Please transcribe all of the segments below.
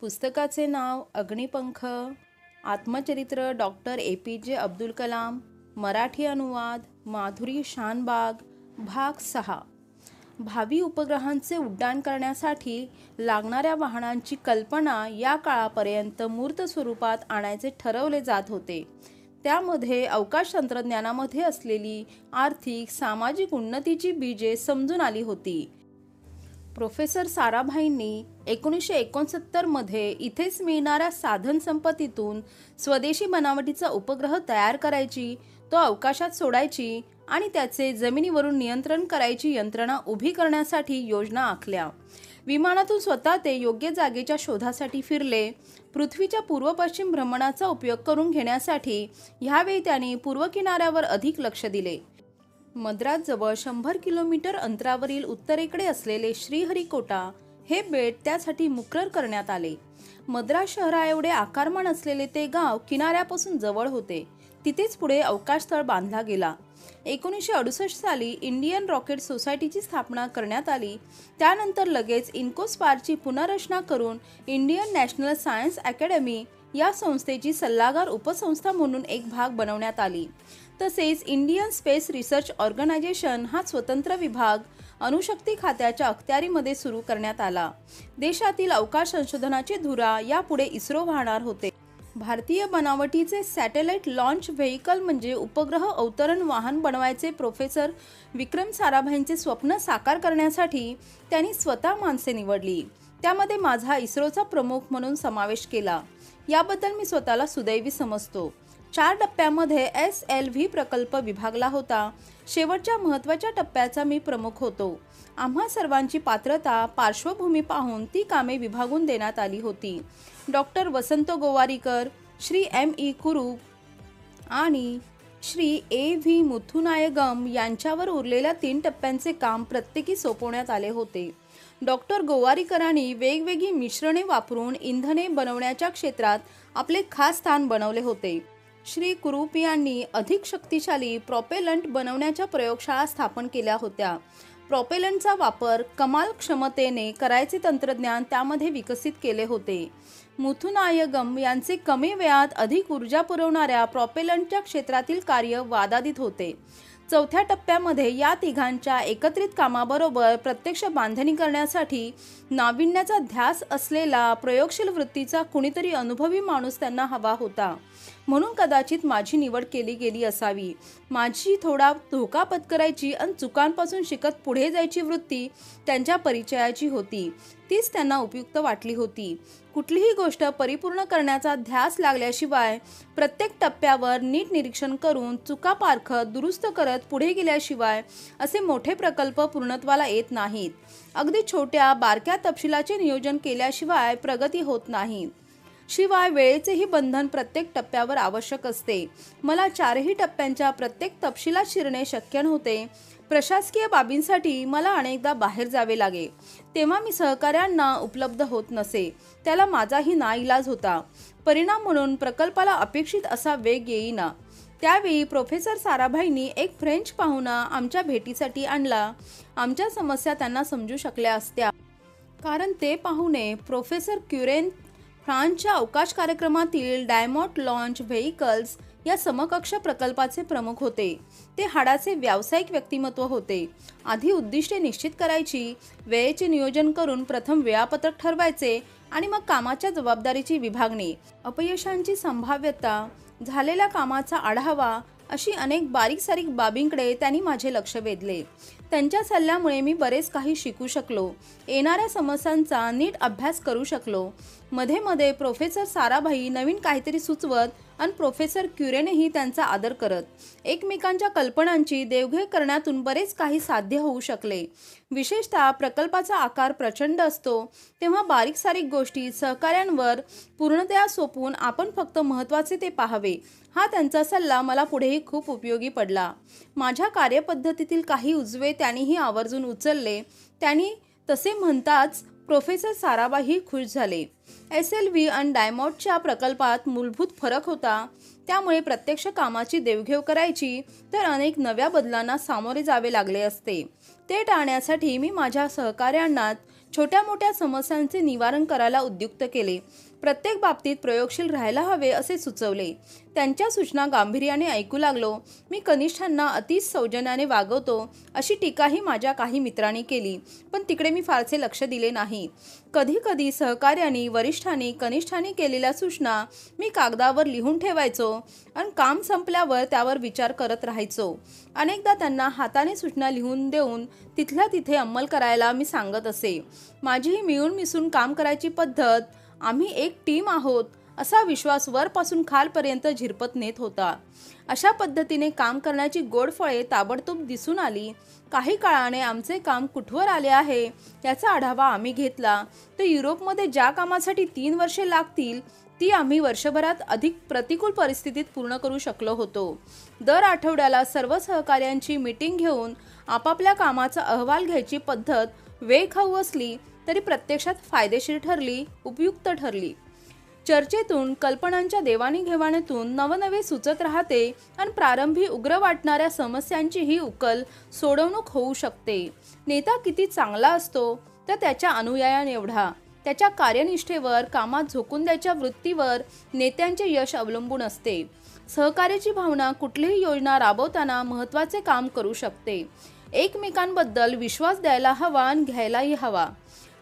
पुस्तकाचे नाव अग्निपंख, आत्मचरित्र doctor APJ Abdul Kalam, Marathi अनुवाद माधुरी शानबाग, भाग 6. भावी उपग्रहांचे उड्डाण करण्यासाठी लागणाऱ्या वाहनांची कल्पना या काळापर्यंत मूर्त स्वरूपात आणायचे ठरवले जात होते. त्यामध्ये अवकाश तंत्रज्ञानामध्ये असलेली आर्थिक सामाजिक उन्नतीची बीजे समजून आली होती. प्रोफेसर साराभाईंनी 1969 मध्ये इथेच मिळणाऱ्या साधनसंपत्तीतून स्वदेशी बनावटीचा उपग्रह तयार करायची, तो अवकाशात सोडायची आणि त्याचे जमिनीवरून नियंत्रण करायची यंत्रणा उभी करण्यासाठी योजना आखल्या. विमानातून स्वतः ते योग्य जागेच्या शोधासाठी फिरले. पृथ्वीच्या पूर्व पश्चिम भ्रमणाचा उपयोग करून घेण्यासाठी ह्यावेळी त्यांनी पूर्व किनाऱ्यावर अधिक लक्ष दिले. मद्रासजवळ 100 किलोमीटर अंतरावरील उत्तरेकडे असलेले श्रीहरिकोटा हे बेट त्यासाठी मुकरर करण्यात आले. मद्रास शहराएवढे आकारमान असलेले ते गाव किनाऱ्यापासून जवळ होते. तिथेच पुढे अवकाशतळ बांधला गेला. 1968 साली इंडियन रॉकेट सोसायटीची स्थापना करण्यात आली. त्यानंतर लगेच इन्कोस्पारची पुनर्रचना करून इंडियन नॅशनल सायन्स अकॅडमी या संस्थेची सल्लागार उपसंस्था म्हणून एक भाग बनवण्यात आली. तसेच इंडियन स्पेस रिसर्च ऑर्गनायझेशन हा स्वतंत्र विभाग अणुशक्ती खात्याच्या अखत्यारीमध्ये सुरू करण्यात आला. देशातील अवकाश संशोधनाची धुरा यापुढे इस्रो वाहणार होते. भारतीय बनावटीचे सॅटेलाइट लॉन्च व्हेइकल म्हणजे उपग्रह अवतरण वाहन बनवायचे प्रोफेसर विक्रम साराभाईंचे स्वप्न साकार करण्यासाठी त्यांनी स्वतः माणसे निवडली. त्यामध्ये माझा इस्रोचा प्रमुख म्हणून समावेश केला. याबद्दल मी स्वतःला सुदैवी समजतो. 4 टप्प्यामध्ये SLV प्रकल्प विभागला होता. शेवटच्या महत्त्वाच्या टप्प्याचा मी प्रमुख होतो. आम्हा सर्वांची पात्रता पार्श्वभूमी पाहून ती कामे विभागून देण्यात आली होती. डॉक्टर वसंत गोवारीकर, श्री ME कुरूप आणि श्री AV मुथुनायगम यांच्यावर उरलेल्या 3 टप्प्यांचे काम प्रत्येकी सोपवण्यात आले होते. डॉक्टर गोवारीकरांनी वेगवेगळी मिश्रणे वापरून इंधने बनवण्याच्या क्षेत्रात आपले खास स्थान बनवले होते. श्री कुरूप यांनी अधिक शक्तिशाली प्रॉपेलंट बनवण्याच्या प्रयोगशाळा स्थापन केल्या होत्या. प्रॉपेलंटचा वापर कमाल क्षमतेने करायचे तंत्रज्ञान त्यामध्ये विकसित केले होते. मुथुनायगम यांचे कमी वेळात अधिक ऊर्जा पुरवणाऱ्या प्रॉपेलंटच्या क्षेत्रातील कार्य वादातीत होते. 4थ्या टप्प्यामध्ये या तिघांच्या एकत्रित कामाबरोबर प्रत्यक्ष बांधणी करण्यासाठी नाविन्याचा ध्यास असलेला प्रयोगशील वृत्तीचा कुणीतरी अनुभवी माणूस त्यांना हवा होता. म्हणून कदाचित माझी निवड केली गेली असावी. माझी थोडा धोका पत्करायची आणि चुकांपासून शिकत पुढे जायची वृत्ती त्यांच्या परिचयाची होती. तीच त्यांना उपयुक्त वाटली होती. कुठलीही गोष्ट परिपूर्ण करण्याचा ध्यास लागल्याशिवाय, प्रत्येक टप्प्यावर नीट निरीक्षण करून चुका पारखत दुरुस्त करत पुढे गेल्याशिवाय असे मोठे प्रकल्प पूर्णत्वाला येत नाहीत. अगदी छोट्या बारक्या तपशिलाचे नियोजन केल्याशिवाय प्रगती होत नाही. शिवाय वेळेचेही बंधन प्रत्येक टप्प्यावर आवश्यक असते. मला 4ही टप्प्यांच्या प्रत्येक तपशिलात शिरणे शक्य नव्हते. प्रशासकीय बाबींसाठी मला अनेकदा बाहेर जावे लागे. तेव्हा मी सहकाऱ्यांना उपलब्ध होत नसे. त्याला माझाही नाईलाज होता. परिणाम म्हणून प्रकल्पाला अपेक्षित असा वेग येईना. त्यावेळी प्रोफेसर साराभाईंनी एक फ्रेंच पाहुणा आमच्या भेटीसाठी आणला. आमच्या समस्या त्यांना समजू शकल्या असत्या, कारण ते पाहुणे प्रोफेसर क्युरेन फ्रान्सच्या अवकाश कार्यक्रमातील डायमॉट लॉन्च व्हेइकल्स या समकक्ष प्रकल्पाचे प्रमुख होते. ते हाडाचे व्यावसायिक व्यक्तिमत्व होते. आधी उद्दिष्टे निश्चित करायची, वेळेचे नियोजन करून प्रथम वेळापत्रक ठरवायचे आणि मग कामाच्या जबाबदारीची विभागणी, अपयशांची संभाव्यता, झालेल्या कामाचा आढावा अशी अनेक बारीक सारीक बाबींकडे त्यांनी माझे लक्ष वेधले. त्यांच्या सल्ल्यामुळे मी बरेच काही शिकू शकलो. येणाऱ्या समस्यांचा नीट अभ्यास करू शकलो. मध्ये मध्ये प्रोफेसर साराभाई नवीन काहीतरी सुचवत आणि प्रोफेसर क्युरेनेही त्यांचा आदर करत. एकमेकांच्या कल्पनांची देवघेव करण्यातून बरेच काही साध्य होऊ शकले. विशेषतः प्रकल्पाचा आकार प्रचंड असतो तेव्हा बारीक सारीक गोष्टी सहकाऱ्यांवर पूर्णतया सोपवून आपण फक्त महत्त्वाचे ते पाहावे, हा त्यांचा सल्ला मला पुढेही खूप उपयोगी पडला. माझ्या कार्यपद्धतीतील काही उजवे त्यांनीही आवर्जून उचलले. त्यांनी तसे म्हणताच प्रोफेसर साराभाई खुश झाले. SLV आणि डायमॉटच्या प्रकल्पात मूलभूत फरक होता. त्यामुळे प्रत्यक्ष कामाची देवघेव करायची तर अनेक नव्या बदलांना सामोरे जावे लागले असते. ते टाळण्यासाठी मी माझ्या सहकाऱ्यांना छोट्या मोठ्या समस्यांचे निवारण करायला उद्युक्त केले. प्रत्येक बाबतीत प्रयोगशील राहायला हवे असे सुचवले. त्यांच्या सूचना गांभीर्याने ऐकू लागलो. मी कनिष्ठांना अतिच सौजन्याने वागवतो अशी टीकाही माझ्या काही मित्रांनी केली, पण तिकडे मी फारसे लक्ष दिले नाही. कधी कधी सहकार्यांनी, वरिष्ठांनी, कनिष्ठांनी केलेल्या सूचना मी कागदावर लिहून ठेवायचो आणि काम संपल्यावर त्यावर विचार करत राहायचो. अनेकदा त्यांना हाताने सूचना लिहून देऊन तिथल्या तिथे अंमल करायला मी सांगत असे. माझी ही मिळून मिसळून काम करायची पद्धत, आम्ही एक टीम आहोत असा विश्वास वरपासून खालपर्यंत झिरपत नेत होता. अशा पद्धतीने काम करण्याची गोड फळे ताबडतोब दिसून आली. काही काळाने आमचे काम कुठवर आले आहे याचा आढावा आम्ही घेतला. तर युरोपमध्ये ज्या कामासाठी 3 वर्षे लागतील ती आम्ही वर्षभरात अधिक प्रतिकूल परिस्थितीत पूर्ण करू शकलो होतो. दर आठवड्याला सर्व सहकार्यांची मीटिंग घेऊन आपापल्या कामाचा अहवाल घ्यायची पद्धत वेळखाऊ असली तरी प्रत्यक्षात फायदेशीर ठरली, उपयुक्त ठरली. चर्चेतून, कल्पनांच्या देवाणघेवाणीतून नवनवे सुचत राहते आणि प्रारंभी उग्र वाटणाऱ्या समस्यांचीही उकल सोडवणूक होऊ शकते. नेता किती चांगला असतो तर त्याच्या अनुयायांएवढा त्याच्या कार्यनिष्ठेवर, कामात झोकून द्यायच्या वृत्तीवर नेत्यांचे यश अवलंबून असते. सहकार्याची भावना कुठलीही योजना राबवताना महत्त्वाचे काम करू शकते. एकमेकांबद्दल विश्वास द्यायला हवा आणि घ्यायलाही हवा.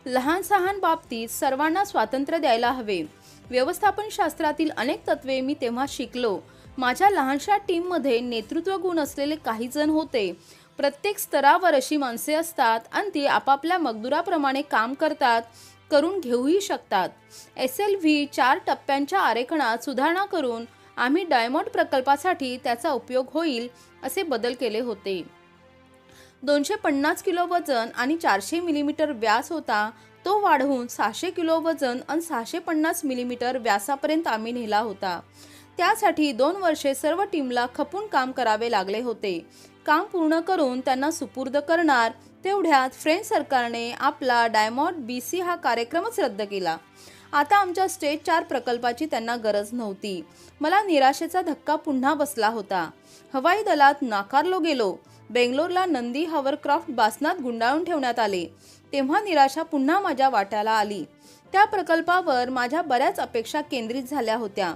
लहान सहान बाबतीत सर्वांना स्वातंत्र्य द्यायला हवे. व्यवस्थापन शास्त्रातील अनेक तत्वे मी तेव्हा शिकलो. माझ्या लहानशा टीममध्ये नेतृत्व गुण असलेले काही जण होते. प्रत्येक स्तरावर अशी माणसे असतात आणि ती आपापल्या मजदुराप्रमाणे काम करतात, करून घेऊही शकतात. SLV 4 टप्प्यांच्या आरेखनात सुधारणा करून आम्ही डायमंड प्रकल्पासाठी त्याचा उपयोग होईल असे बदल केले होते. 250 किलो वजन आणि 400 मिलीमीटर व्यास होता तो वाढवून 600 किलो वजन आणि 650 मिलीमीटर व्यासापर्यंत आम्ही नेला होता. त्यासाठी 2 वर्षे सर्व टीमला खपून काम करावे लागले होते. काम पूर्ण करून त्यांना सुपूर्द करणार तेवढ्यात फ्रेंच सरकारने आपला डायमंड BC हा कार्यक्रमच रद्द केला. आता आमच्या स्टेज 4 प्रकल्पाची त्यांना गरज नव्हती. मला निराशेचा धक्का पुन्हा बसला होता. हवाई दलात नाकारलो गेलो. बेंगलोरला नंदी हॉवरक्राफ्ट बासनात गुंडाळून ठेवण्यात आले. तेव्हा निराशा पुन्हा माझ्या वाट्याला आली. त्या प्रकल्पावर माझ्या बऱ्याच अपेक्षा केंद्रित झाल्या होत्या.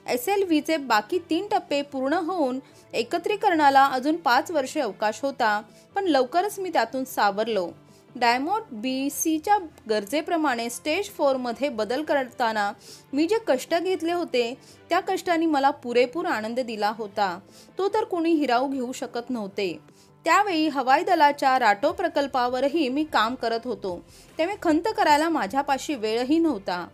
SLVचे बाकी 3 टप्पे पूर्ण होऊन एकत्रीकरणाला अजून 5 वर्षे अवकाश होता, पण लवकरच मी त्यातून सावरलो. डायमंड BCच्या गरजेप्रमाणे स्टेज 4 मध्ये बदल करताना मी जे कष्ट घेतले होते त्या कष्टांनी मला पुरेपूर आनंद दिला होता. तो तर कोणी हिरावू घेऊ शकत नव्हते. त्यावेळी हवाई दलाच्या राटो प्रकल्पावरही मी काम करत होतो. त्यामुळे खंत करायला माझ्यापाशी वेळही नव्हता.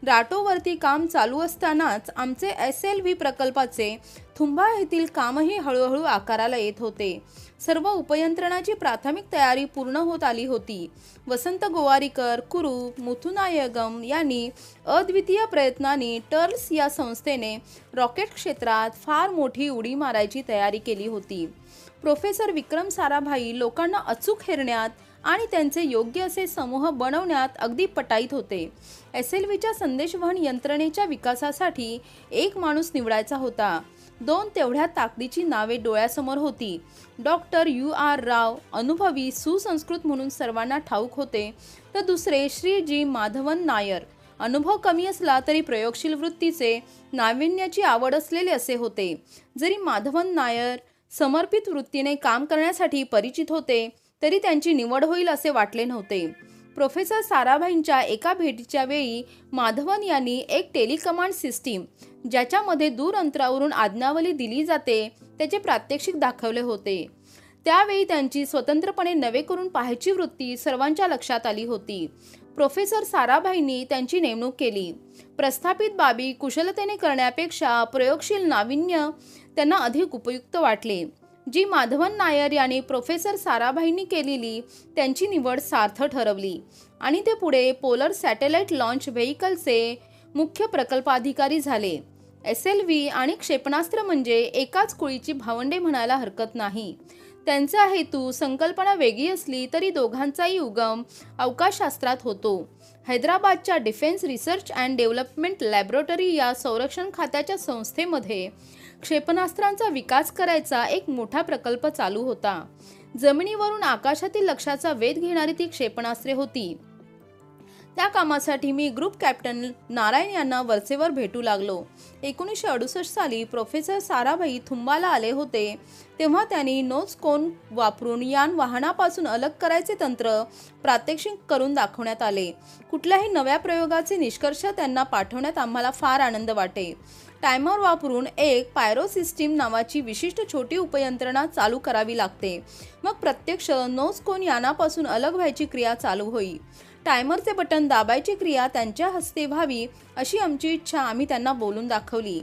राटोवरती काम चालू असतानाच आमचे SLV प्रकल्पाचे थुंबा येथील कामही हळूहळू आकाराला येत होते. सर्व उपयंत्रणाची प्राथमिक तयारी पूर्ण होत आली होती. वसंत गोवारीकर, कुरू मुथुनायगम यांनी अद्वितीय प्रयत्नांनी टर्ल्स या संस्थेने रॉकेट क्षेत्रात फार मोठी उडी मारायची तयारी केली होती. प्रोफेसर विक्रम साराभाई लोकांना अचूक हेरण्यात आणि त्यांचे योग्य असे समूह बनवण्यात अगदी पटाईत होते. SLVच्या संदेशवहन यंत्रणेच्या विकासासाठी एक माणूस निवडायचा होता. 2 तेवढ्या ताकदीची नावे डोळ्यासमोर होती. डॉक्टर UR राव, अनुभवी, सुसंस्कृत म्हणून सर्वांना ठाऊक होते. तर दुसरे श्री G माधवन नायर, अनुभव कमी असला तरी प्रयोगशील वृत्तीचे, नाविन्याची आवड असलेले असे होते. जरी माधवन नायर समर्पित वृत्तीने काम करण्यासाठी परिचित होते तरी त्यांची निवड होईल असे वाटले नव्हते. प्रोफेसर साराभाईंच्या एका भेटीच्या वेळी माधवन यांनी एक टेलिकमांड सिस्टीम, ज्याच्यामध्ये दूर अंतरावरून आज्ञावली दिली जाते, त्याचे प्रात्यक्षिक दाखवले होते. त्यावेळी त्यांची स्वतंत्रपणे नवे करून पाहायची वृत्ती सर्वांच्या लक्षात आली होती. प्रोफेसर साराभाईंनी त्यांची नेमणूक केली. प्रस्थापित बाबी कुशलतेने करण्यापेक्षा प्रयोगशील नाविन्य त्यांना अधिक उपयुक्त वाटले. जी माधवन नायर यांनी प्रोफेसर साराभाईंनी केलेली त्यांची निवड सार्थ ठरवली आणि ते पुढे पोलर सॅटेलाइट लॉन्च व्हेइकलचे मुख्य प्रकल्पाधिकारी झाले. SLV आणि क्षेपणास्त्र म्हणजे एकाच कुळीची भावंडे म्हणायला हरकत नाही. त्यांचा हेतू, संकल्पना वेगळी असली तरी दोघांचाही उगम अवकाशशास्त्रात होतो. हैदराबादच्या defence research and development laboratory या संरक्षण खात्याच्या संस्थेमध्ये क्षेपणास्त्रांचा विकास करायचा एक मोठा प्रकल्प चालू होता. जमिनीवरून आकाशातील लक्ष्याचा वेध घेणारी ती क्षेपणास्त्रे होती. त्या कामासाठी मी ग्रुप कॅप्टन नारायण यांना वरचेवर भेटू लागलो. 1968 साली प्रोफेसर साराभाई थुंबाला आले होते. तेव्हा त्यांनी नोज कोन वापरून यान वाहनापासून अलग करायचे तंत्र प्रात्यक्षिक करून दाखवण्यात आले. कुठल्याही नव्या प्रयोगाचे निष्कर्ष त्यांना पाठवण्यात आम्हाला फार आनंद वाटे. टायमर वापरून एक पायरो सिस्टीम नावाची विशिष्ट छोटी उपयंत्रणा चालू करावी लागते. मग प्रत्यक्ष नोज कोन यानापासून अलग व्हायची क्रिया चालू होई. टायमरचे बटन दाबायची क्रिया त्यांच्या हस्ते व्हावी अशी आमची इच्छा आम्ही त्यांना बोलून दाखवली.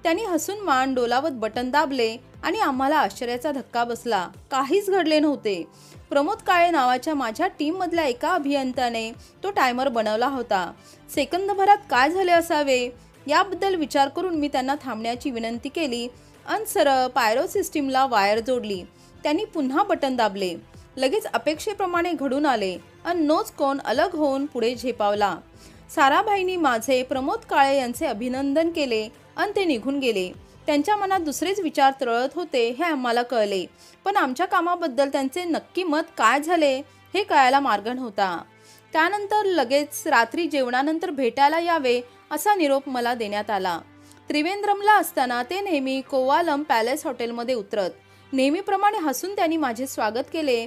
त्यांनी हसून मान डोलावत बटन दाबले आणि आम्हाला आश्चर्याचा धक्का बसला. काहीच घडले नव्हते. प्रमोद काळे नावाच्या माझ्या टीममधल्या एका अभियंत्याने तो टायमर बनवला होता. सेकंदभरात काय झाले असावे याबद्दल विचार करून मी त्यांना थांबण्याची विनंती केली आणि सरळ पायरो सिस्टीमला वायर जोडली. त्यांनी पुन्हा बटन दाबले. लगेच अपेक्षेप्रमाणे घडून आले आणि नोज कोन अलग होऊन पुढे झेपावला. साराभाईंनी माझे, प्रमोद काळे यांचे अभिनंदन केले आणि ते निघून गेले. त्यांच्या मनात दुसरेच विचार तरळत होते हे आम्हाला कळले, पण आमच्या कामाबद्दल त्यांचे नक्की मत काय झाले हे कळायला मार्ग नव्हता. त्यानंतर लगेच रात्री जेवणानंतर भेटायला यावे असा निरोप मला देण्यात आला. त्रिवेंद्रमला असताना ते नेहमी कोवालम पॅलेस हॉटेलमध्ये उतरत. नेहमीप्रमाणे हसून त्यांनी माझे स्वागत केले.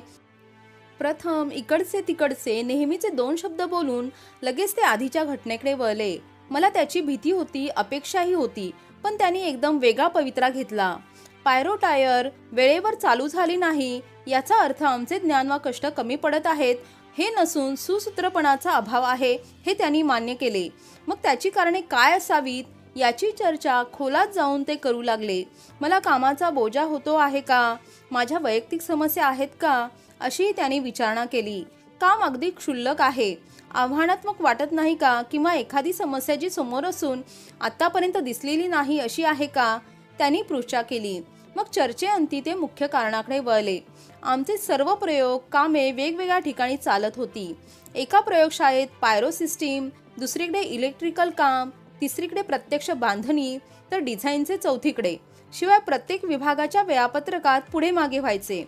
प्रथम इकडचे तिकडचे नेहमीचे 2 शब्द बोलून लगेच ते आधीच्या घटनेकडे वळले. मला त्याची भीती होती, अपेक्षाही होती, पण त्यांनी एकदम वेगळा पवित्रा घेतला. पायरो टायर वेळेवर चालू झाली नाही याचा अर्थ आमचे ज्ञान वा कष्ट कमी पडत आहेत हे नसून सुसूत्रपणाचा अभाव आहे हे त्यांनी मान्य केले. मग त्याची कारणे काय असावीत याची चर्चा खोलात जाऊन ते करू लागले. मला कामाचा बोजा होतो आहे का, माझ्या वैयक्तिक समस्या आहेत का अशी त्यांनी विचारणा केली. काम अगदी क्षुल्लक आहे, आव्हानात्मक वाटत नाही का, किंवा एखादी समस्या जी समोर असून आतापर्यंत दिसलेली नाही अशी आहे का, त्यांनी पृच्छा केली. मग चर्चेअंती ते मुख्य कारणाकडे वळले. आमचे सर्व प्रयोग कामे वेगवेगळ्या ठिकाणी चालत होती. एका प्रयोगशाळेत पायरो सिस्टीम, दुसरीकडे इलेक्ट्रिकल काम, तिसरीकडे प्रत्यक्ष बांधणी, तर डिझाईनचे चौथीकडे. शिवाय प्रत्येक विभागाच्या वेळापत्रकात पुढे मागे व्हायचे.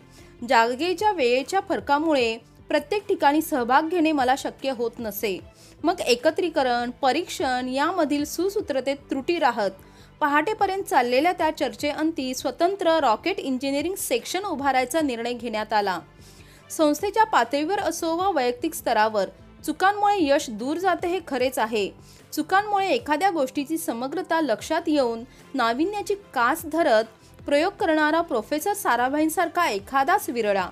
जागेच्या वेळेच्या फरकामुळे प्रत्येक ठिकाणी सहभाग घेणे मला शक्य होत नसे. मग एकत्रीकरण, परीक्षण यामधील सुसूत्रतेत त्रुटी राहत. पहाटेपर्यंत चाललेल्या त्या चर्चेअंती स्वतंत्र रॉकेट इंजिनिअरिंग सेक्शन उभारायचा निर्णय घेण्यात आला. संस्थेच्या पातळीवर असो वा वैयक्तिक स्तरावर चुकांमुळे यश दूर जाते हे खरेच आहे. चुकांमुळे एखाद्या गोष्टीची समग्रता लक्षात येऊन नाविन्याची कास धरत प्रयोग करणारा प्रोफेसर साराभाईंसारखा एखादाच विरळा.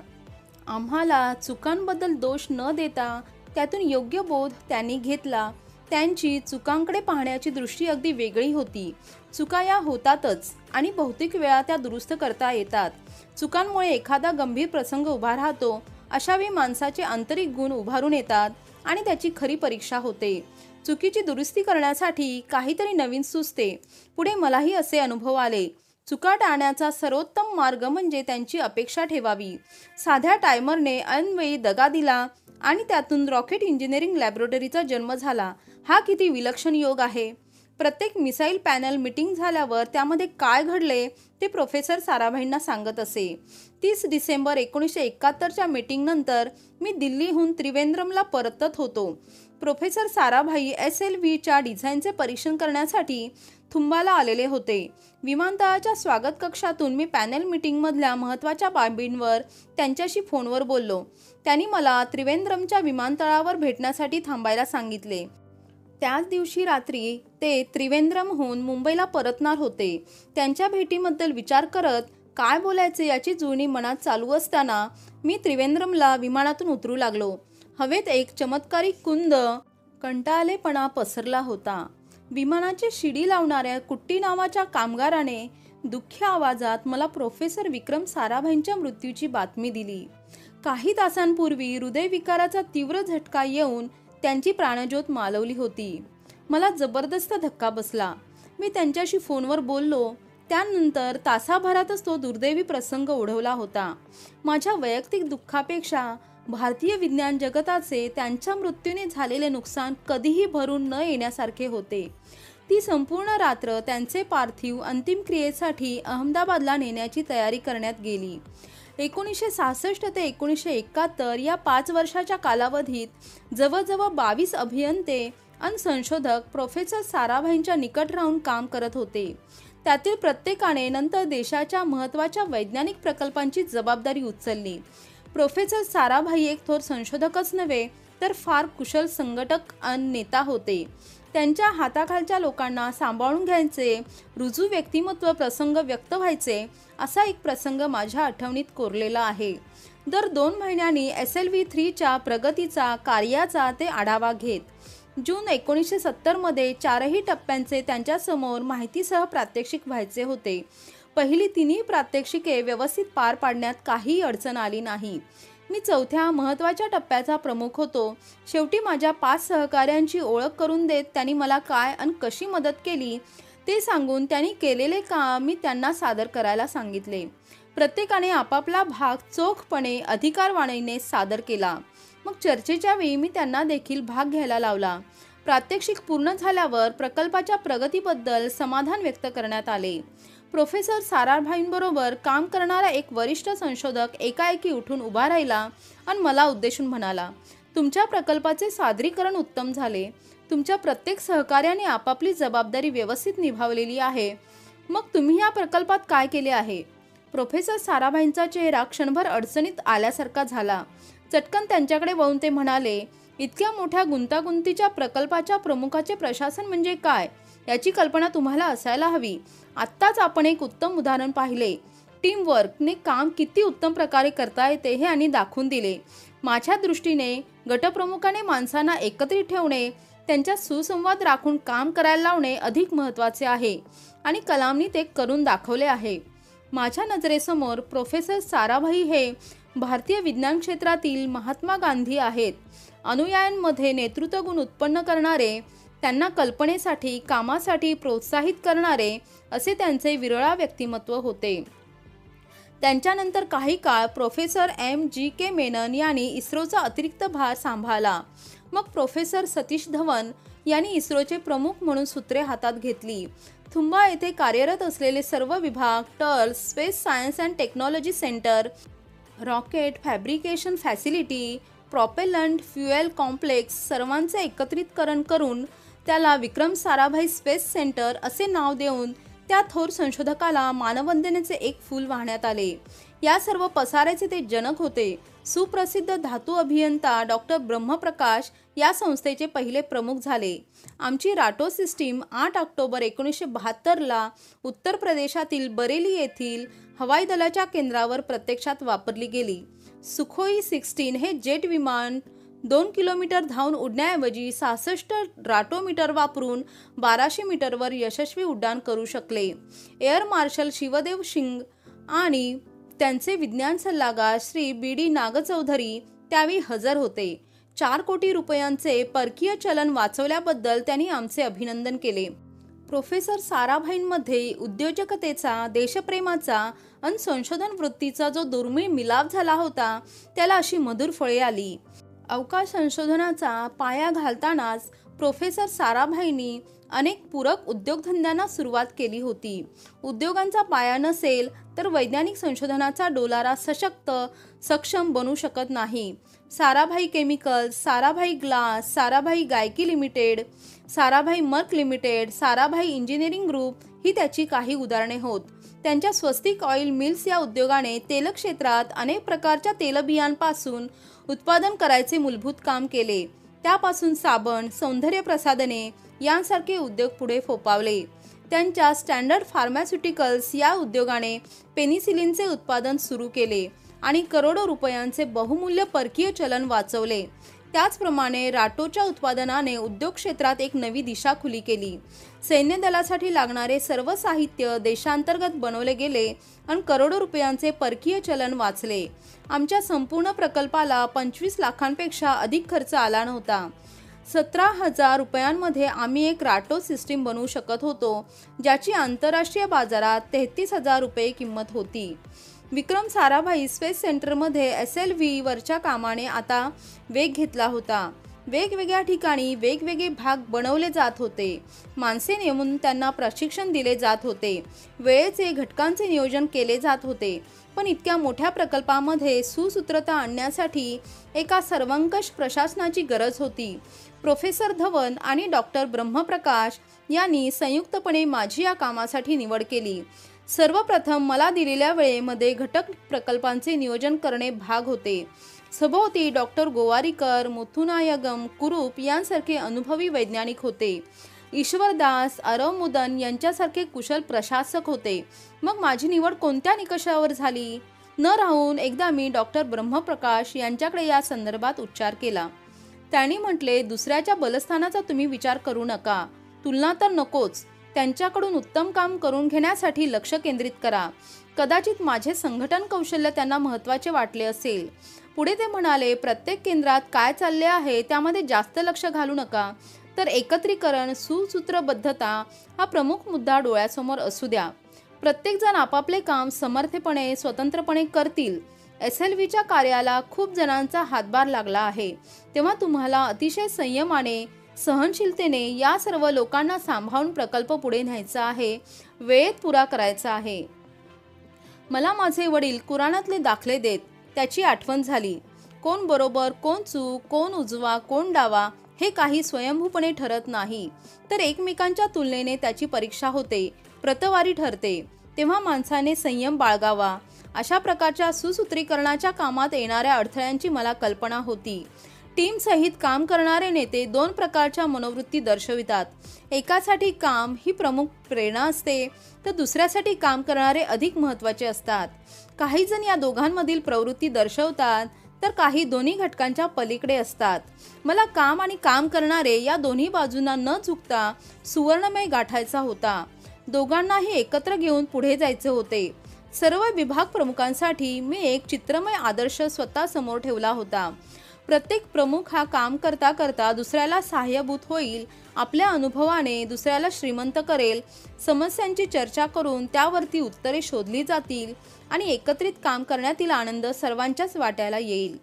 आम्हाला चुकांबद्दल दोष न देता त्यातून योग्य बोध त्यांनी घेतला. त्यांची चुकांकडे पाहण्याची दृष्टी अगदी वेगळी होती. चुका या होतातच आणि बहुतेक वेळा त्या दुरुस्त करता येतात. चुकांमुळे एखादा गंभीर प्रसंग उभा राहतो. अशावेळी माणसाचे आंतरिक गुण उभारून येतात आणि त्याची खरी परीक्षा होते. चुकीची दुरुस्ती करण्यासाठी काहीतरी नवीन सुचते. पुढे मलाही असे अनुभव आले. चुका टाळण्याचा सर्वोत्तम मार्ग म्हणजे त्यांची अपेक्षा ठेवावी. साध्या टायमरने ऐनवेळी दगा दिला आणि त्यातून रॉकेट इंजिनिअरिंग लॅबोरेटरीचा जन्म झाला. हा किती विलक्षण योग आहे. प्रत्येक मिसाईल पॅनल मीटिंग झाल्यावर त्यामध्ये काय घडले ते प्रोफेसर साराभाईंना सांगत असे. 30 डिसेंबर 1971च्या मीटिंगनंतर मी दिल्लीहून त्रिवेंद्रमला परतत होतो. प्रोफेसर साराभाई SLVच्या डिझाईनचे परीक्षण करण्यासाठी थुंबाला आलेले होते. विमानतळाच्या स्वागत कक्षातून मी पॅनल मीटिंगमधल्या महत्त्वाच्या बाबींवर त्यांच्याशी फोनवर बोललो. त्यांनी मला त्रिवेंद्रमच्या विमानतळावर भेटण्यासाठी थांबायला सांगितले. त्याच दिवशी रात्री ते त्रिवेंद्रमहून मुंबईला परतणार होते. त्यांच्या भेटीबद्दल विचार करत काय बोलायचे याची जुळणी मनात चालू असताना मी त्रिवेंद्रमला विमानातून उतरू लागलो. हवेत एक चमत्कारिक कुंद कंटाळलेपणा पसरला होता. विमानाची शिडी लावणाऱ्या कुट्टी नावाच्या कामगाराने दुःखी आवाजात मला प्रोफेसर विक्रम साराभाईंच्या मृत्यूची बातमी दिली. काही तासांपूर्वी हृदयविकाराचा तीव्र झटका येऊन त्यांची प्राणज्योत मालवली होती. मला जबरदस्त धक्का बसला. मी त्यांच्याशी फोनवर बोललो. त्यानंतर तासाभरातच तो दुर्दैवी प्रसंग ओढवला होता. माझ्या वैयक्तिक दुःखापेक्षा भारतीय विज्ञान जगताचे त्यांच्या मृत्यूने झालेले नुकसान कधीही भरून न येण्यासारखे होते. ती संपूर्ण रात्र त्यांचे पार्थिव अंतिम क्रियेसाठी अहमदाबादला नेण्याची तयारी करण्यात गेली. 1966 ते 1971 या 5 वर्षाच्या कालावधीत जवळजवळ 22 अभियंते आणि संशोधक प्रोफेसर साराभाईंच्या निकट राहून काम करत होते. त्यातील प्रत्येकाने नंतर देशाच्या महत्त्वाच्या वैज्ञानिक प्रकल्पांची जबाबदारी उचलली. प्रोफेसर साराभाई एक थोर संशोधकच नव्हे तर फार कुशल संघटक आणि नेता होते. त्यांच्या हाताखालच्या लोकांना सांभाळून घ्यायचे, रुजू व्यक्तिमत्व प्रसंग व्यक्त व्हायचे असा एक प्रसंग माझ्या आठवणीत कोरलेला आहे. दर 2 महिन्यांनी SLV3च्या प्रगतीचा कार्याचा ते आढावा घेत. जून 1970 मध्ये 4ही टप्प्यांचे त्यांच्यासमोर माहितीसह प्रात्यक्षिक व्हायचे होते. पहिली 3ही प्रात्यक्षिके व्यवस्थित पार पाडण्यात काहीही अडचण आली नाही. मी 4थ्या महत्त्वाच्या टप्प्याचा प्रमुख होतो. शेवटी माझ्या 5 सहकाऱ्यांची ओळख करून देत त्यांनी मला काय आणि कशी मदत केली ते सांगून त्यांनी केलेले काम मी त्यांना सादर करायला सांगितले. प्रत्येकाने आपापला भाग चोखपणे अधिकारवाणीने सादर केला. मग चर्चेच्या वेळी मी त्यांना देखील भाग घ्यायला लावला. प्रात्यक्षिक पूर्ण झाल्यावर प्रकल्पाच्या प्रगतीबद्दल समाधान व्यक्त करण्यात आले. प्रोफेसर साराभाईंबरोबर काम करणारा एक वरिष्ठ संशोधक एकाएकी उठून उभा राहिला आणि मला उद्देशून म्हणाला, तुमच्या प्रकल्पाचे सादरीकरण उत्तम झाले. तुमच्या प्रत्येक सहकार्याने आपापली जबाबदारी व्यवस्थित निभावलेली आहे. मग तुम्ही या प्रकल्पात काय केले आहे? प्रोफेसर साराभाईंचा चेहरा क्षणभर अडचणीत आल्यासारखा झाला. चटकन त्यांच्याकडे वळून ते म्हणाले, इतक्या मोठ्या गुंतागुंतीच्या प्रकल्पाच्या प्रमुखाचे प्रशासन म्हणजे काय याची कल्पना तुम्हाला असायला हवी. आत्ताच आपण एक उत्तम उदाहरण पाहिले. टीमवर्कने काम किती उत्तम प्रकारे करता येते हे आणि दाखवून दिले. माझ्या दृष्टीने गटप्रमुखाने माणसांना एकत्रित ठेवणे, त्यांच्या सुसंवाद राखून काम करायला लावणे अधिक महत्त्वाचे आहे आणि कलामनी ते करून दाखवले आहे. माझ्या नजरेसमोर प्रोफेसर साराभाई हे भारतीय विज्ञान क्षेत्रातील महात्मा गांधी आहेत. अनुयायांमध्ये नेतृत्व गुण उत्पन्न करणारे, त्यांना कल्पनेसाठी कामासाठी प्रोत्साहित करणारे असे त्यांचे विरळा व्यक्तिमत्व होते. त्यांच्यानंतर काही काळ प्रोफेसर MGK मेनन यांनी इस्रोचा अतिरिक्त भार सांभाळला. मग प्रोफेसर सतीश धवन यांनी इस्रोचे प्रमुख म्हणून सूत्रे हातात घेतली. थुंबा येथे कार्यरत असलेले सर्व विभाग, टर्स, space science and technology centre, rocket fabrication facility, propellant fuel complex सर्वांचे एकत्रितकरण करून त्याला विक्रम साराभाई स्पेस सेंटर असे नाव देऊन त्या थोर संशोधकाला मानवंदनेचे एक फूल वाहण्यात आले. या सर्व पसाऱ्याचे ते जनक होते. सुप्रसिद्ध धातू अभियंता डॉक्टर ब्रह्मप्रकाश या संस्थेचे पहिले प्रमुख झाले. आमची राटो सिस्टीम 8 ऑक्टोबर 1972ला उत्तर प्रदेशातील बरेली येथील हवाई दलाच्या केंद्रावर प्रत्यक्षात वापरली गेली. सुखोई 16 हे जेट विमान 2 किलोमीटर धावून उडण्याऐवजी 66 राटोमीटर वापरून 1200 मीटरवर यशस्वी उड्डाण करू शकले. एअर मार्शल शिवदेव सिंग आणि त्यांचे विज्ञान सल्लागार श्री BD नागचौधरी त्यावेळी हजर होते. 4 कोटी रुपयांचे परकीय चलन वाचवल्याबद्दल त्यांनी आमचे अभिनंदन केले. प्रोफेसर साराभाईंमध्ये उद्योजकतेचा, देशप्रेमाचा आणि संशोधन वृत्तीचा जो दुर्मिळ मिलाप झाला होता त्याला अशी मधुर फळे आली. अवकाश संशोधनाचा पाया घालतानाच प्रोफेसर साराभाईंनी अनेक पूरक उद्योगधंद्यांना सुरुवात केली होती. उद्योगांचा पाया नसेल तर वैज्ञानिक संशोधनाचा डोलारा सशक्त, सक्षम बनू शकत नाही. साराभाई केमिकल्स, साराभाई ग्लास, साराभाई गायकी लिमिटेड, साराभाई मर्क लिमिटेड, साराभाई इंजिनिअरिंग ग्रुप ही त्याची काही उदाहरणे होत. त्यांच्या स्वस्तिक ऑइल मिल्स या उद्योगाने तेल क्षेत्रात अनेक प्रकारच्या तेलबियांपासून उत्पादन करायचे मूलभूत काम केले. त्यापासून साबण, सौंदर्य प्रसाधने यांसारखे उद्योग पुढे फोपावले. त्यांच्या स्टँडर्ड फार्मास्युटिकल्स या उद्योगाने पेनिसिलिनचे उत्पादन सुरू केले आणि करोडो रुपयांचे बहुमूल्य परकीय चलन वाचवले. त्याचप्रमाणे राटोच्या उत्पादनाने उद्योग क्षेत्रात एक नवी दिशा खुली केली. सैन्य दलासाठी लागणारे सर्व साहित्य देशांतर्गत बनवले गेले आणि करोडो रुपयांचे परकीय चलन वाचले. आमच्या संपूर्ण प्रकल्पाला 25 लाखांपेक्षा अधिक खर्च आला नव्हता. 17,000 रुपयांमध्ये आम्ही एक राटो सिस्टीम बनवू शकत होतो, ज्याची आंतरराष्ट्रीय बाजारात 33,000 रुपये किंमत होती. विक्रम साराभाई स्पेस सेंटरमध्ये SLV वरच्या कामाने आता वेग घेतला होता. वेगवेगळ्या ठिकाणी वेगवेगळे भाग बनवले जात होते. माणसे नेमून त्यांना प्रशिक्षण दिले जात होते. वेळेचे घटकांचे नियोजन केले जात होते. पण इतक्या मोठ्या प्रकल्पामध्ये सुसूत्रता आणण्यासाठी एका सर्वंकष प्रशासनाची गरज होती. प्रोफेसर धवन आणि डॉक्टर ब्रह्मप्रकाश यांनी संयुक्तपणे माझी या कामासाठी निवड केली. सर्वप्रथम मला दिलेल्या वेळेमध्ये घटक प्रकल्पांचे नियोजन करणे भाग होते. सभोवती डॉक्टर गोवारीकर, मुथुनायगम कुरूप यांसारखे अनुभवी वैज्ञानिक होते. ईश्वरदास, अरवमुदन यांच्यासारखे कुशल प्रशासक होते. मग माझी निवड कोणत्या निकषावर झाली? न राहून एकदा मी डॉक्टर ब्रह्मप्रकाश यांच्याकडे या संदर्भात उच्चार केला. त्यांनी म्हटले, दुसऱ्याच्या बलस्थानाचा तुम्ही विचार करू नका. तुलना तर नकोच. त्यांच्याकडून उत्तम काम करून घेण्यासाठी लक्ष केंद्रित करा. कदाचित माझे संघटन कौशल्य त्यांना महत्त्वाचे वाटले असेल. पुढे ते म्हणाले, प्रत्येक केंद्रात काय चालले आहे त्यामध्ये जास्त लक्ष घालू नका, तर एकत्रीकरण, सुसूत्रबद्धता हा प्रमुख मुद्दा डोळ्यासमोर असू द्या. प्रत्येकजण आपापले काम समर्थपणे, स्वतंत्रपणे करतील. SLVच्या कार्याला खूप जणांचा हातभार लागला आहे, तेव्हा तुम्हाला अतिशय संयमाने, सहनशीलतेने या सर्व लोकांना सांभाळून प्रकल्प पुढे न्यायचा आहे, वेळेत पुरा करायचा आहे. मला माझे वडील कुराणातले दाखले देत त्याची आठवण झाली. कोण बरोबर, कोण चूक, कोण उजवा, कोण डावा हे काही स्वयंभूपणे ठरत नाही, तर एकमेकांच्या तुलनेने त्याची परीक्षा होते, प्रतवारी ठरते. तेव्हा माणसाने संयम बाळगावा. अशा प्रकारच्या सुसूत्रीकरणाच्या कामात येणाऱ्या अडथळ्यांची मला कल्पना होती. टीम सहित काम करणारे नेते दोन प्रकारच्या मनोवृत्ती दर्शवितात. एकासाठी काम ही प्रमुख प्रेरणा असते, तर दुसऱ्यासाठी काम करणारे अधिक महत्त्वाचे असतात. काही जण या दोघांमधील प्रवृत्ती दर्शवतात, तर काही दोन्ही घटकांच्या पलीकडे असतात. मला काम आणि काम करणारे या दोन्ही बाजूंना न चुकता सुवर्णमय गाठायचा होता. दोघांनाही एकत्र घेऊन पुढे जायचे होते. सर्व विभाग प्रमुखांसाठी मी एक चित्रमय आदर्श स्वतः समोर ठेवला होता. प्रत्येक प्रमुख हा काम करता करता दुसऱ्याला सहाय्यभूत होईल, आपल्या अनुभवाने दुसऱ्याला श्रीमंत करेल, समस्यांची चर्चा करून त्यावरती उत्तरे शोधली जातील आणि एकत्रित काम करण्यातील आनंद सर्वांच्याच वाट्याला येईल.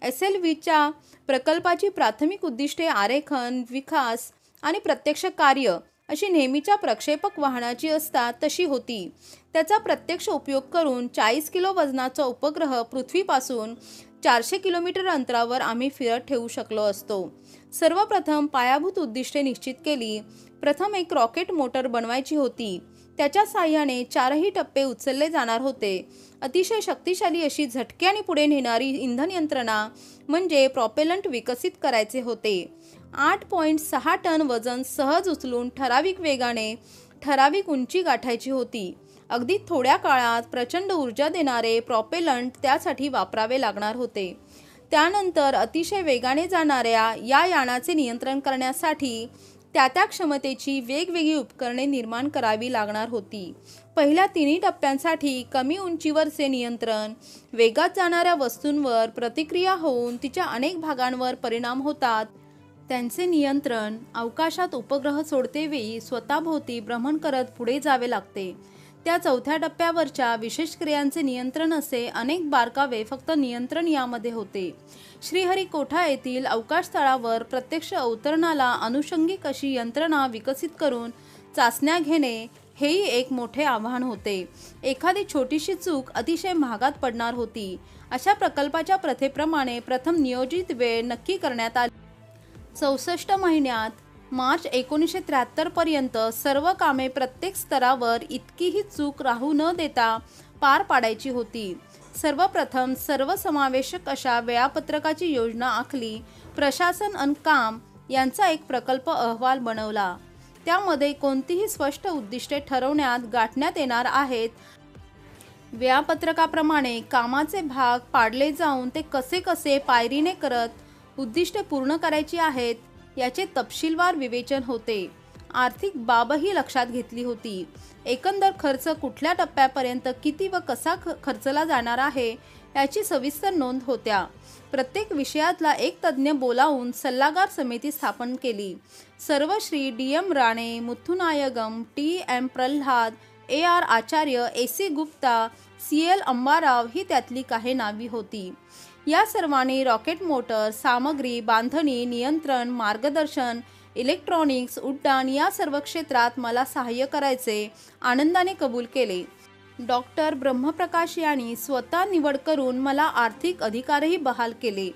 SLVच्या प्रकल्पाची प्राथमिक उद्दिष्टे आरेखन, विकास आणि प्रत्यक्ष कार्य अशी नेहमीच्या प्रक्षेपक वाहनाची असतात तशी होती. त्याचा प्रत्यक्ष उपयोग करून 40 किलो वजनाचा उपग्रह पृथ्वीपासून 400 किलोमीटर अंतरावर आम्ही फिरत ठेवू शकलो असतो. सर्वप्रथम पायाभूत उद्दिष्टे निश्चित केली. प्रथम एक रॉकेट मोटर बनवायची होती. त्याच्या साहाय्याने 4ही टप्पे उचलले जाणार होते. अतिशय शक्तिशाली अशी झटक्याने पुढे नेणारी इंधन यंत्रणा म्हणजे प्रॉपेलंट विकसित करायचे होते. 8.6 टन वजन सहज उचलून ठराविक वेगाने ठराविक उंची गाठायची होती. अगदी थोड्या काळात प्रचंड ऊर्जा देणारे प्रॉपेलंट त्यासाठी वापरावे लागणार होते. त्यानंतर अतिशय वेगाने जाणाऱ्या या यानाचे नियंत्रण करण्यासाठी त्या क्षमतेची वेगवेगळी उपकरणे निर्माण करावी लागणार होती. पहिल्या तिन्ही टप्प्यांसाठी कमी उंचीवरचे नियंत्रण, वेगात जाणाऱ्या वस्तूंवर प्रतिक्रिया होऊन तिच्या अनेक भागांवर परिणाम होतात, त्यांचे नियंत्रण अवकाशात उपग्रह सोडतेवेळी स्वतःभोवती भ्रमण करत पुढे जावे लागते. त्या चौथ्या टप्प्यावरच्या विशेष क्रियांचे नियंत्रण असे अनेक बारकावे फक्त नियंत्रण यामध्ये होते. श्रीहरिकोटा येथील अवकाश तळावर प्रत्यक्ष अवतरणाला अनुषंगिक अशी यंत्रणा विकसित करून चाचण्या घेणे हेही एक मोठे आव्हान होते. एखादी छोटीशी चूक अतिशय महागात पडणार होती. अशा प्रकल्पाच्या प्रथेप्रमाणे प्रथम नियोजित वेळ नक्की करण्यात आली. 64 महिन्यात मार्च 1973 पर्यंत सर्व कामे प्रत्येक स्तरावर इतकीही चूक राहू न देता पार पाडायची होती. सर्वप्रथम सर्वसमावेशक अशा वेळापत्रकाची योजना आखली. प्रशासन आणि काम यांचा एक प्रकल्प अहवाल बनवला. त्यामध्ये कोणतीही स्पष्ट उद्दिष्टे ठरवण्यात गाठण्यात येणार आहेत. वेळापत्रकाप्रमाणे कामाचे भाग पाडले जाऊन ते कसे कसे पायरीने करत उद्दिष्टे पूर्ण करायची आहेत याचे तपशीलवार विवेचन होते. आर्थिक बाबही लक्षात घेतली होती. एकंदर खर्च कुठल्या टप्प्यापर्यंत किती व कसा खर्चला जाणार आहे याची सविस्तर नोंद होत्या. प्रत्येक विषयातला एक तज्ज्ञ बोलावून सल्लागार समिती स्थापन केली. सर्व Shri DM Rane, मुथुनायगम, TM Pralhad, AR आचार्य, AC गुप्ता, CL अंबाराव ही त्यातली काही नावी होती. या सर्वांनी रॉकेट मोटर, सामग्री, बांधणी, नियंत्रण, मार्गदर्शन, इलेक्ट्रॉनिक्स, उड्डाण या सर्व क्षेत्रात मला सहाय्य करायचे आनंदाने कबूल केले. डॉक्टर ब्रह्मप्रकाश यांनी स्वतः निवड करून मला आर्थिक अधिकारही बहाल केले.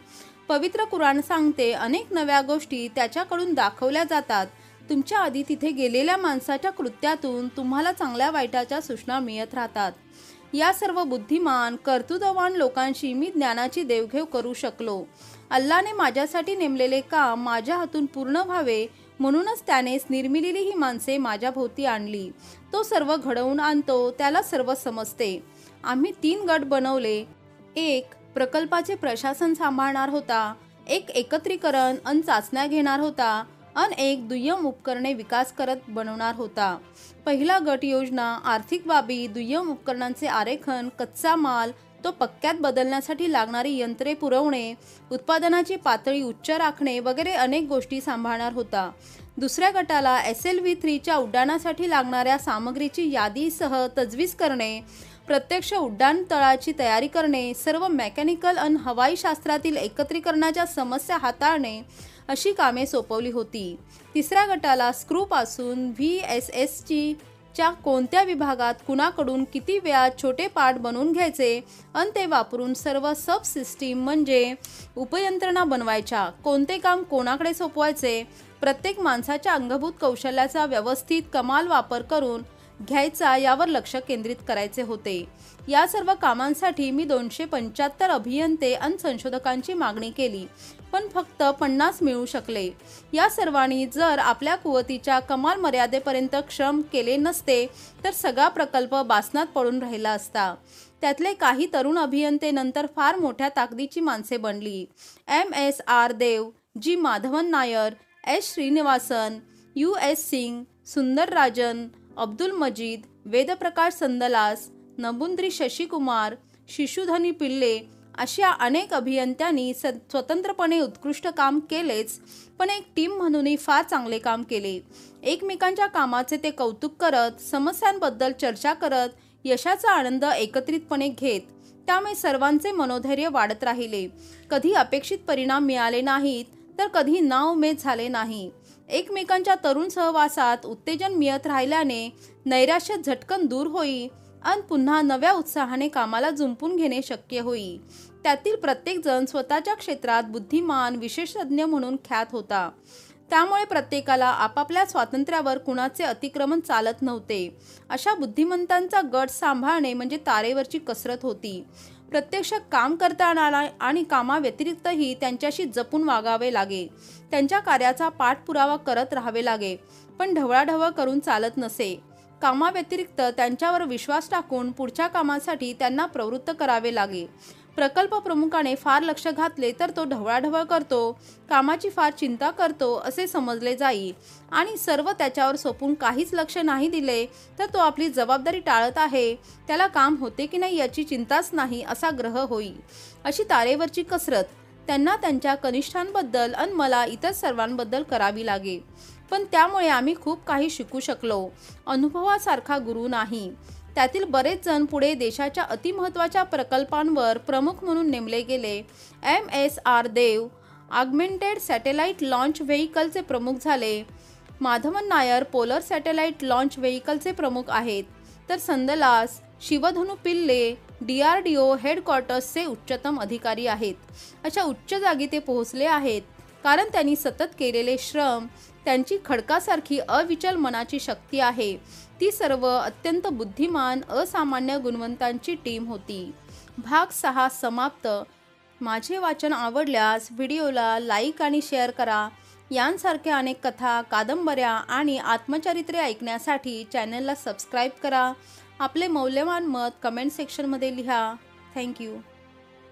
पवित्र कुराण सांगते, अनेक नव्या गोष्टी त्याच्याकडून दाखवल्या जातात. तुमच्या आधी तिथे गेलेल्या माणसाच्या कृत्यातून तुम्हाला चांगल्या वाईटाच्या सूचना मिळत राहतात. या सर्व बुद्धिमान कर्तृत्ववान लोकांशी मी ज्ञानाची देवघेव करू शकलो. अल्लाने माझ्यासाठी नेमलेले काम माझ्या हातून पूर्ण व्हावे म्हणूनच त्यानेच निर्मिलेली ही माणसे माझ्या भोवती आणली. तो सर्व घडवून आणतो, त्याला सर्व समजते. आम्ही 3 गट बनवले. एक प्रकल्पाचे प्रशासन सांभाळणार होता, एक एकत्रीकरण आणि चाचण्या घेणार होता आणि एक दुय्यम उपकरणे विकास करत बनवणार होता. पहिला गट योजना, आर्थिक बाबी, दुय्यम उपकरणांचे आरेखन, कच्चा माल तो पक्क्यात बदलण्यासाठी लागणारी यंत्रे पुरवणे, उत्पादनाची पातळी उच्च राखणे वगैरे अनेक गोष्टी सांभाळणार होता. दुसऱ्या गटाला SLV-3च्या उड्डाणासाठी लागणाऱ्या सामग्रीची यादीसह तजवीज करणे, प्रत्यक्ष उड्डाणतळाची तयारी करणे, सर्व मेकॅनिकल आणि हवाई शास्त्रातील एकत्रीकरणाच्या समस्या हाताळणे अशी कामे सोपवली होती. तिसऱ्या गटाला स्क्रूपासून VSSची च्या कोणत्या विभागात कुणाकडून किती वेळा छोटे पार्ट बनवून घ्यायचे आणि ते वापरून सर्व सब सिस्टीम म्हणजे उपयंत्रणा बनवायच्या, कोणते काम कोणाकडे सोपवायचे, प्रत्येक माणसाच्या अंगभूत कौशल्याचा व्यवस्थित कमाल वापर करून घ्यायचा यावर लक्ष केंद्रित करायचे होते. या सर्व कामांसाठी मी 275 अभियंते आणि संशोधकांची मागणी केली, पण फक्त 50 मिळू शकले. या सर्वांनी जर आपल्या कुवतीच्या कमाल मर्यादेपर्यंत श्रम केले नसते तर सगळा प्रकल्प बासनात पडून राहिला असता. त्यातले काही तरुण अभियंते नंतर फार मोठ्या ताकदीची माणसे बनली. MS.R. देव, G. Madhavan Nair, S. Srinivasan, U.S. Singh, सुंदर राजन, अब्दुल मजीद, वेदप्रकाश संदलास, नबुंद्री शशिकुमार, शिशुधनी पिल्ले अशा अनेक अभियंत्यांनी स्वतंत्रपणे उत्कृष्ट काम केलेच, पण एक टीम म्हणूनही फार चांगले काम केले. एकमेकांच्या कामाचे ते कौतुक करत, समस्यांबद्दल चर्चा करत, यशाचा आनंद एकत्रितपणे घेत. त्यामुळे सर्वांचे मनोधैर्य वाढत राहिले. कधी अपेक्षित परिणाम मिळाले नाहीत तर कधी नाउमेद झाले नाही. एकमेकांच्या तरुण सहवासात उत्तेजन मिळत राहिल्याने नैराश्य झटकन दूर होई आणि पुन्हा नव्या उत्साहाने कामाला जुंपून घेणे शक्य होई. त्यातील प्रत्येकजण स्वतःच्या क्षेत्रात बुद्धिमान, विशेषज्ञ म्हणून ख्यात होता. त्यामुळे प्रत्येकाला आपापल्या स्वातंत्र्यावर कुणाचे अतिक्रमण चालत नव्हते. अशा बुद्धिमंतांचा गट सांभाळणे म्हणजे तारेवरची कसरत होती. प्रत्यक्ष काम करताना आणि कामाव्यतिरिक्तही त्यांच्याशी जपून वागावे लागे. त्यांच्या कार्याचा पाठपुरावा करत राहावे लागे, पण ढवळाढवळ करून चालत नसे. कामाव्यतिरिक्त त्यांच्यावर विश्वास टाकून पुढच्या कामासाठी त्यांना प्रवृत्त करावे लागे. प्रकल्प प्रमुखाने फार लक्ष घातले तर तो ढवळाढवळ करतो, कामाची फार चिंता करतो असे समजले जाई आणि सर्व त्याच्यावर सोपून काहीच लक्ष नाही दिले तर तो आपली जबाबदारी टाळत आहे, त्याला काम होते की नाही याची चिंताच नाही असा ग्रह होई. अशी तारेवरची कसरत त्यांना त्यांच्या कनिष्ठांबद्दल आणि मला इतर सर्वांबद्दल करावी लागे. पण त्यामुळे आम्ही खूप काही शिकू शकलो. अनुभवासारखा गुरु नाही. त्यातील बरेच जण पुढे देशाच्या अतिमहत्त्वाच्या प्रकल्पांवर प्रमुख म्हणून नेमले गेले. MS.R. Dev augmented satellite launch व्हेइकलचे प्रमुख झाले. Madhavan Nair polar satellite launch व्हेइकलचे प्रमुख आहेत, तर संदलास शिवधनु पिल्ले DRDO हेडक्वार्टर्सचे उच्चतम अधिकारी आहेत. अशा उच्च जागी ते पोहोचले आहेत कारण त्यांनी सतत केलेले श्रम, त्यांची खडकासारखी अविचल मनाची शक्ती आहे. ती सर्व अत्यंत बुद्धिमान, असामान्य गुणवंतांची टीम होती. भाग 6 समाप्त. माझे वाचन आवडल्यास व्हिडिओला लाईक आणि शेअर करा. यांसारख्या अनेक कथा, कादंबऱ्या आणि आत्मचरित्रे ऐकण्यासाठी चॅनलला सबस्क्राईब करा. आपले मौल्यवान मत कमेंट सेक्शनमध्ये लिहा. थँक्यू.